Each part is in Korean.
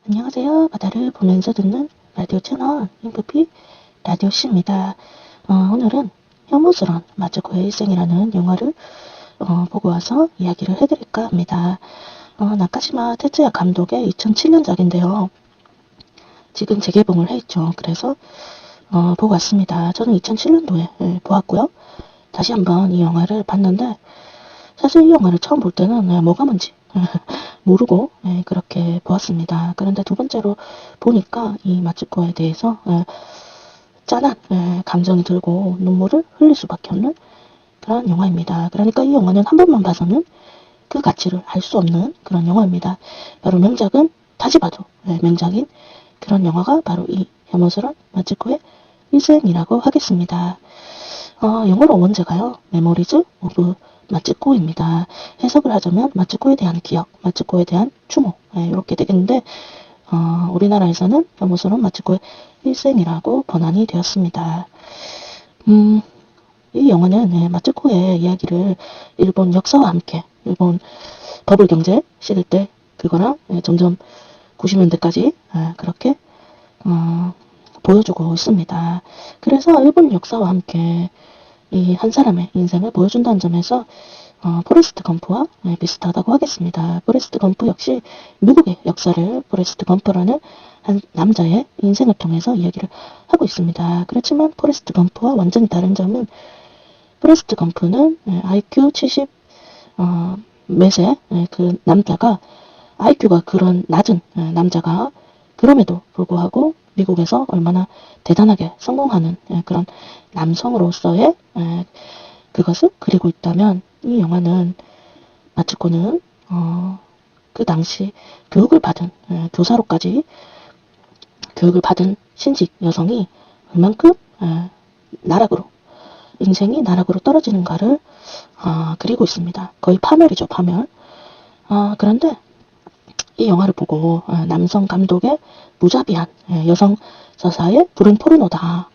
안녕하세요. 바다를 보면서 듣는 라디오 채널 인프피 라디오씨입니다. 오늘은 혐오스런 마츠코의 일생이라는 영화를 보고 와서 이야기를 해드릴까 합니다. 나카시마 테츠야 감독의 2007년작인데요. 지금 재개봉을 해있죠. 그래서 보고 왔습니다. 저는 2007년도에 보았고요. 다시 한번 이 영화를 봤는데 사실 이 영화를 처음 볼 때는 뭐가 뭔지 모르고 그렇게 보았습니다. 그런데 두 번째로 보니까 이 마츠코에 대해서 짠한 감정이 들고 눈물을 흘릴 수밖에 없는 그런 영화입니다. 그러니까 이 영화는 한 번만 봐서는 그 가치를 알 수 없는 그런 영화입니다. 바로 명작은 다시 봐도 명작인 그런 영화가 바로 이 혐오스런 마츠코의 일생이라고 하겠습니다. 영어로 원제가요. 메모리즈 오브 마츠코입니다. 해석을 하자면 마츠코에 대한 기억, 마츠코에 대한 추모 이렇게 되겠는데 우리나라에서는 혐오스러운 마츠코의 일생이라고 번안이 되었습니다. 이 영화는 마츠코의 이야기를 일본 역사와 함께 일본 버블 경제 시대 때 그거랑 점점 90년대까지 그렇게 보여주고 있습니다. 그래서 일본 역사와 함께 이 한 사람의 인생을 보여준다는 점에서 포레스트 검프와 비슷하다고 하겠습니다. 포레스트 검프 역시 미국의 역사를 포레스트 검프라는 한 남자의 인생을 통해서 이야기를 하고 있습니다. 그렇지만 포레스트 검프와 완전히 다른 점은 포레스트 검프는 IQ 70 몇의 그 남자가 IQ가 그런 낮은 남자가 그럼에도 불구하고 미국에서 얼마나 대단하게 성공하는 그런 남성으로서의 그것을 그리고 있다면 이 영화는 마츠코는 그 당시 교육을 받은 교사로까지 교육을 받은 신직 여성이 얼만큼 나락으로 인생이 나락으로 떨어지는가를 그리고 있습니다. 거의 파멸이죠, 파멸. 그런데 이 영화를 보고 남성 감독의 무자비한 여성 서사의 불은 포르노다.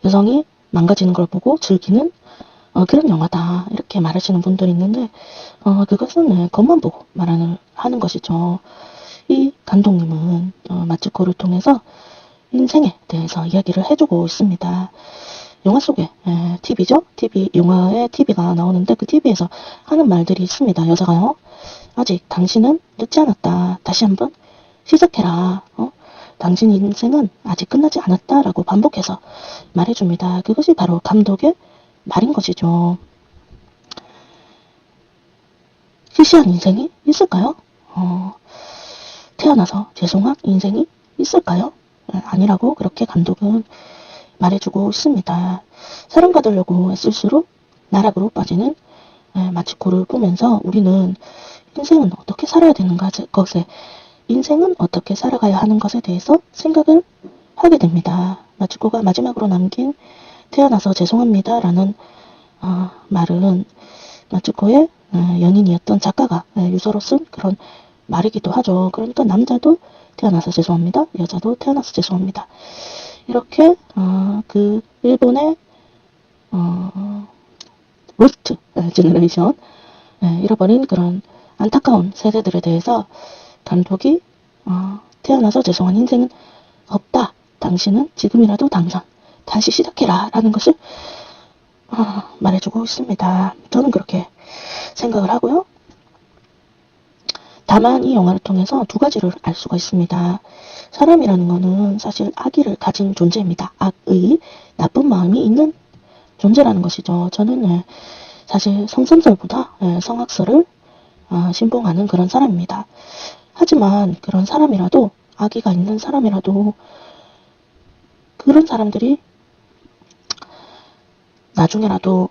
여성이 망가지는 걸 보고 즐기는 그런 영화다. 이렇게 말하시는 분들이 있는데 그것은 겉만 보고 하는 것이죠. 이 감독님은 마츠코를 통해서 인생에 대해서 이야기를 해주고 있습니다. 영화 속에 TV죠? TV, 영화에 TV가 나오는데 그 TV에서 하는 말들이 있습니다. 여자가요. 아직 당신은 늦지 않았다. 다시 한번 시작해라. 당신 인생은 아직 끝나지 않았다. 라고 반복해서 말해줍니다. 그것이 바로 감독의 말인 것이죠. 시시한 인생이 있을까요? 태어나서 죄송한 인생이 있을까요? 아니라고 그렇게 감독은 말해주고 있습니다. 사랑받으려고 애쓸수록 나락으로 빠지는 마츠코를 보면서 우리는 인생은 어떻게 살아야 되는가 것에 인생은 어떻게 살아가야 하는 것에 대해서 생각을 하게 됩니다. 마츠코가 마지막으로 남긴 태어나서 죄송합니다 라는 말은 마츠코의 연인이었던 작가가 유서로 쓴 그런 말이기도 하죠. 그러니까 남자도 태어나서 죄송합니다. 여자도 태어나서 죄송합니다. 이렇게 그 일본의 로스트 제너레이션 잃어버린 그런 안타까운 세대들에 대해서 감독이 태어나서 죄송한 인생은 없다. 당신은 지금이라도 당선 다시 시작해라 라는 것을 말해주고 있습니다. 저는 그렇게 생각을 하고요. 다만 이 영화를 통해서 두 가지를 알 수가 있습니다. 사람이라는 것은 사실 악의를 가진 존재입니다. 악의, 나쁜 마음이 있는 존재라는 것이죠. 저는 사실 성선설보다 성악설을 신봉하는 그런 사람입니다. 하지만 그런 사람이라도 악의가 있는 사람이라도 그런 사람들이 나중에라도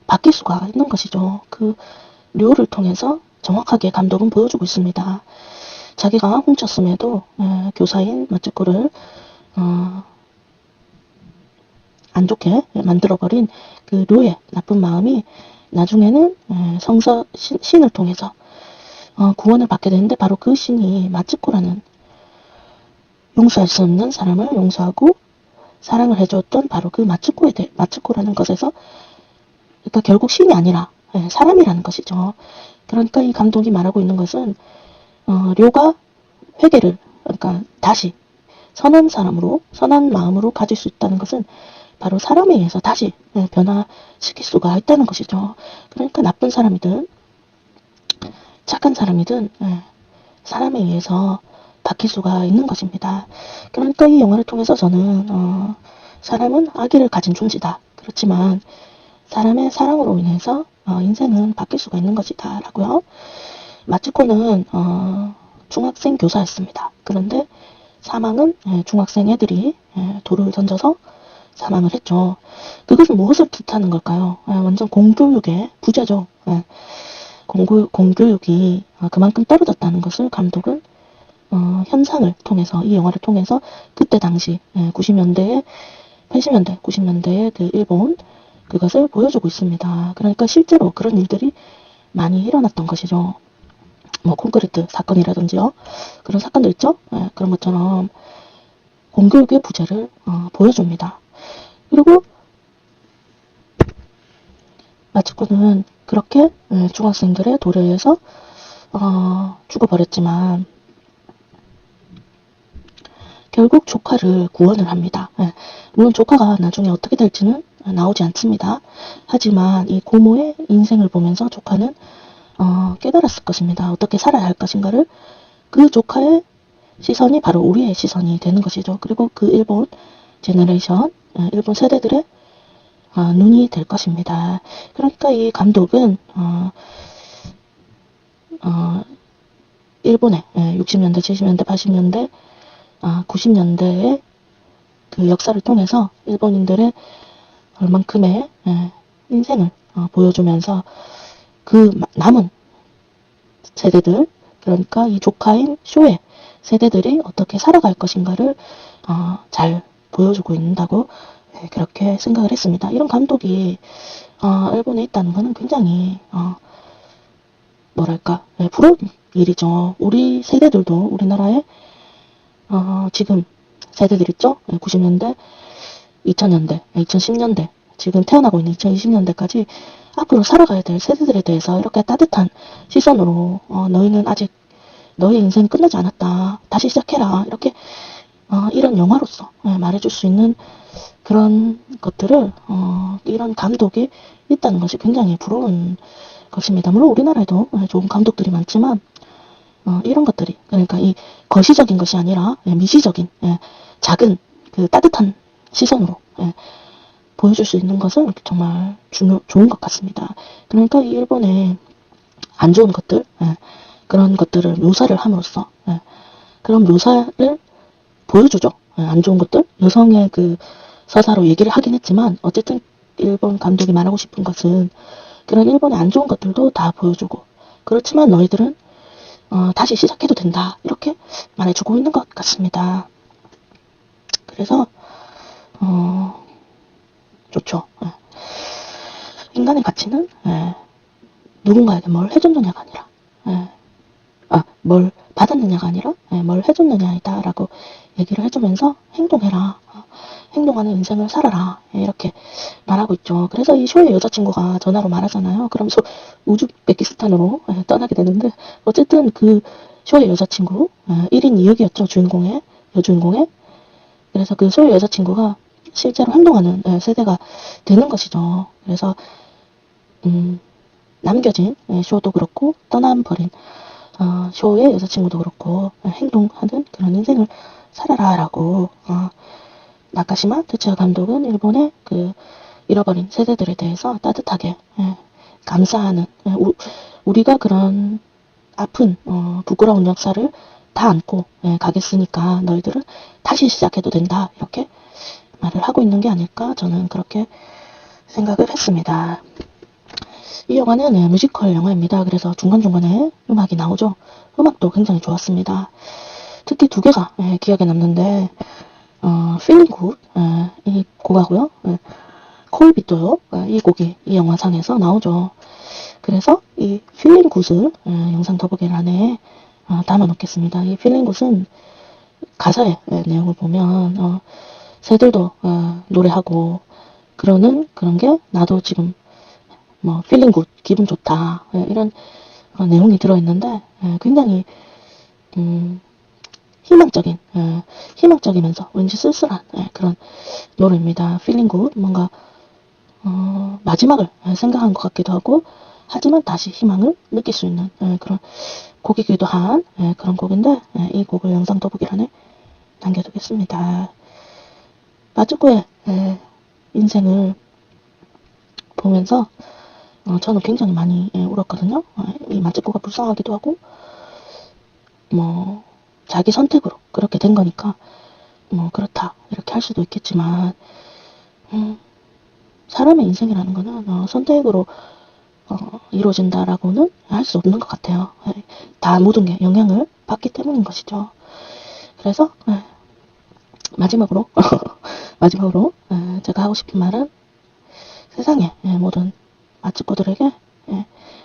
바뀔 수가 있는 것이죠. 그 료를 통해서 정확하게 감독은 보여주고 있습니다. 자기가 훔쳤음에도 교사인 마츠코를 안 좋게 만들어버린 그 료의 나쁜 마음이 나중에는 신을 통해서 구원을 받게 되는데 바로 그 신이 마츠코라는 용서할 수 없는 사람을 용서하고 사랑을 해줬던 바로 그 마츠코라는 것에서 그러니까 결국 신이 아니라 사람이라는 것이죠. 그러니까 이 감독이 말하고 있는 것은 료가 회개를, 그러니까 다시 선한 사람으로, 선한 마음으로 가질 수 있다는 것은 바로 사람에 의해서 다시 변화시킬 수가 있다는 것이죠. 그러니까 나쁜 사람이든 착한 사람이든 사람에 의해서 바뀔 수가 있는 것입니다. 그러니까 이 영화를 통해서 저는 사람은 악의를 가진 존재다. 그렇지만 사람의 사랑으로 인해서 인생은 바뀔 수가 있는 것이다 라고요. 마츠코는 중학생 교사였습니다. 그런데 사망은 중학생 애들이 돌을 던져서 사망을 했죠. 그것은 무엇을 뜻하는 걸까요? 완전 공교육의 부재죠. 공교육이 그만큼 떨어졌다는 것을 감독은 현상을 통해서, 이 영화를 통해서 그때 당시 90년대에 80년대, 90년대의 그 일본, 그것을 보여주고 있습니다. 그러니까 실제로 그런 일들이 많이 일어났던 것이죠. 뭐 콘크리트 사건이라든지요. 그런 사건들 있죠. 그런 것처럼 공교육의 부재를 보여줍니다. 그리고 마츠코는 그렇게 중학생들의 돌에 의해서 죽어버렸지만 결국 조카를 구원을 합니다. 물론 조카가 나중에 어떻게 될지는 나오지 않습니다. 하지만 이 고모의 인생을 보면서 조카는 깨달았을 것입니다. 어떻게 살아야 할 것인가를. 그 조카의 시선이 바로 우리의 시선이 되는 것이죠. 그리고 그 일본 제너레이션, 일본 세대들의 눈이 될 것입니다. 그러니까 이 감독은 일본의 60년대, 70년대, 80년대, 90년대의 그 역사를 통해서 일본인들의 얼만큼의 인생을 보여주면서 그 남은 세대들, 그러니까 이 조카인 쇼의 세대들이 어떻게 살아갈 것인가를 잘 보여주고 있다고 그렇게 생각을 했습니다. 이런 감독이 일본에 있다는 것은 굉장히 뭐랄까 부러운 일이죠. 우리 세대들도 우리나라에 지금 세대들 있죠? 90년대, 2000년대, 2010년대, 지금 태어나고 있는 2020년대까지 앞으로 살아가야 될 세대들에 대해서 이렇게 따뜻한 시선으로 너희는 아직 너의 인생 끝나지 않았다. 다시 시작해라. 이렇게 이런 영화로서 말해줄 수 있는 그런 것들을 이런 감독이 있다는 것이 굉장히 부러운 것입니다. 물론 우리나라에도 좋은 감독들이 많지만 이런 것들이, 그러니까 이 거시적인 것이 아니라 미시적인 작은 그 따뜻한 시선으로 보여줄 수 있는 것은 정말 좋은 것 같습니다. 그러니까 이 일본의 안 좋은 것들, 그런 것들을 묘사를 함으로써 그런 묘사를 보여주죠. 안 좋은 것들, 여성의 그 서사로 얘기를 하긴 했지만 어쨌든 일본 감독이 말하고 싶은 것은 그런 일본의 안 좋은 것들도 다 보여주고, 그렇지만 너희들은 다시 시작해도 된다. 이렇게 말해주고 있는 것 같습니다. 그래서 좋죠. 인간의 가치는 누군가에게 뭘 해줬느냐가 아니라 뭘 받았느냐가 아니라 뭘 해줬느냐이다 라고 얘기를 해주면서 행동해라. 행동하는 인생을 살아라. 이렇게 말하고 있죠. 그래서 이 쇼의 여자친구가 전화로 말하잖아요. 그러면서 우즈베키스탄으로 떠나게 되는데, 어쨌든 그 쇼의 여자친구 1인 2역이었죠. 여주인공의. 그래서 그 쇼의 여자친구가 실제로 행동하는 세대가 되는 것이죠. 그래서 남겨진 쇼도 그렇고 떠나버린 쇼의 여자친구도 그렇고 행동하는 그런 인생을 살아라 라고 나카시마 테츠야 감독은 일본의 그 잃어버린 세대들에 대해서 따뜻하게 감사하는, 우리가 그런 아픈 부끄러운 역사를 다 안고 가겠으니까 너희들은 다시 시작해도 된다, 이렇게 말을 하고 있는 게 아닐까, 저는 그렇게 생각을 했습니다. 이 영화는 뮤지컬 영화입니다. 그래서 중간중간에 음악이 나오죠. 음악도 굉장히 좋았습니다. 특히 두 개가 기억에 남는데 Feeling Good 이 곡하고요, 콜비도요, 이 곡이 이 영화상에서 나오죠. 그래서 이 Feeling Good을 영상 더보기란에 담아 놓겠습니다. 이 Feeling Good은 가사의 내용을 보면 새들도 노래하고 그러는 그런 게 나도 지금 뭐 Feeling Good, 기분 좋다, 이런 내용이 들어있는데 굉장히 희망적인, 희망적이면서 왠지 쓸쓸한 그런 노래입니다. Feeling Good. 뭔가 마지막을 생각한 것 같기도 하고, 하지만 다시 희망을 느낄 수 있는 그런 곡이기도 한 그런 곡인데, 이 곡을 영상 더보기란에 남겨두겠습니다. 마츠코의 인생을 보면서 저는 굉장히 많이 울었거든요. 이 마츠코가 불쌍하기도 하고, 뭐 자기 선택으로 그렇게 된 거니까 뭐 그렇다 이렇게 할 수도 있겠지만, 사람의 인생이라는 거는 선택으로 이루어진다라고는 할 수 없는 것 같아요. 다 모든 게 영향을 받기 때문인 것이죠. 그래서 마지막으로 마지막으로 제가 하고 싶은 말은, 세상의 모든 마츠코들에게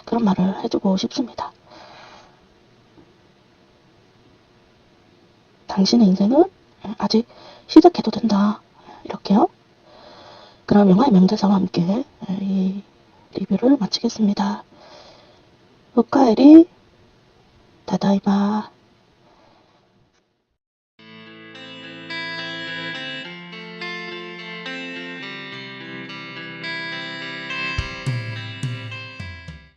그런 말을 해주고 싶습니다. 당신의 인생은 아직 시작해도 된다. 이렇게요. 그럼 영화의 명대사와 함께 이 리뷰를 마치겠습니다. 오카에리 다다이마.